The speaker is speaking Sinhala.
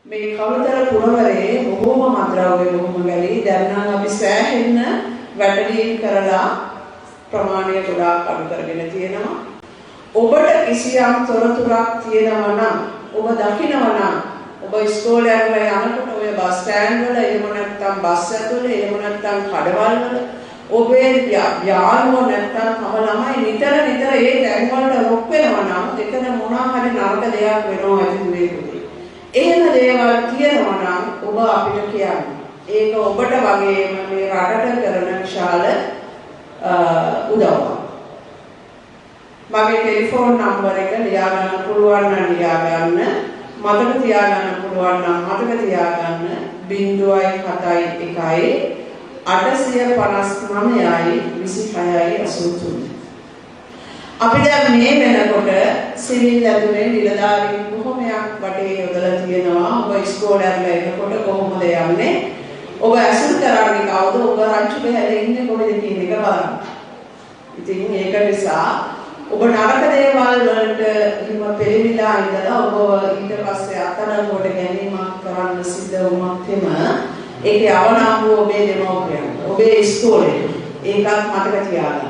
මේ කවුතර පුරවරේ බොහෝම මද්‍රව්‍ය බොහොම ගැලී දැන් නම් අපි සෑහෙන්න වැඩලීම් කරලා ප්‍රමාණය ගොඩාක් අඩු කරගෙන තියෙනවා. ඔබට කිසියම් තොරතුරක් තියෙනවා නම් ඔබ දකිනවා නම් ඔබ ඉස්කෝලේ යනකොට ඔය බස් ස්ටෑන්ඩ් වල එහෙම නැත්නම් බස් ඇතුලේ එහෙම නැත්නම් කඩවල් වල ඔබේ යාළුවෝ නැත්නම් තම ළමයි නිතර ඒ තැන් වලට රොක් වෙනවා නම් එතන මොනවා හරි නරක දෙයක් වෙනවා ඇතිවෙන්නේ. එහෙම දේවල් තියෙනවා නම් ඔබ අපිට කියන්න. ඒක ඔබට වගේම මේ රටට කරන විශාල උදව්වක්. මගේ ටෙලිෆෝන් නම්බර එක ලියා ගන්න පුළුවන් නම් ලියා ගන්න. මතක තියාගන්න පුළුවන් නම් මතක තියාගන්න 071 859යි 26යි 83. අපි දැන් මේ වෙනකොට සිවිල් ඇතුලේ නිලධාරීන් බොහොමයක් වටේ යොදලා තියෙනවා. ඔබ ඉස්කෝලේ යන එනකොට කොහොමද යන්නේ? ඔබ ඇසුරු කරන්නේ කවුද? ඔබ රංචු බහැලා ඉන්නේ කොහෙද කියන එක බලන්න. ඉතින් ඒක නිසා ඔබ නරක දේවල් වලට හිම පෙළවිලා ඉඳලා ඔබ ඊට පස්සේ අත්අඩංගුවට ගැනීමක් කරන්න සිද්ධ වුණොත් එම ඒකේ අවනම්බුව ඔබේ දෙමව්පියන්ට ඔබේ ඉස්කෝලේ ඒකත් මතක තියාගන්න.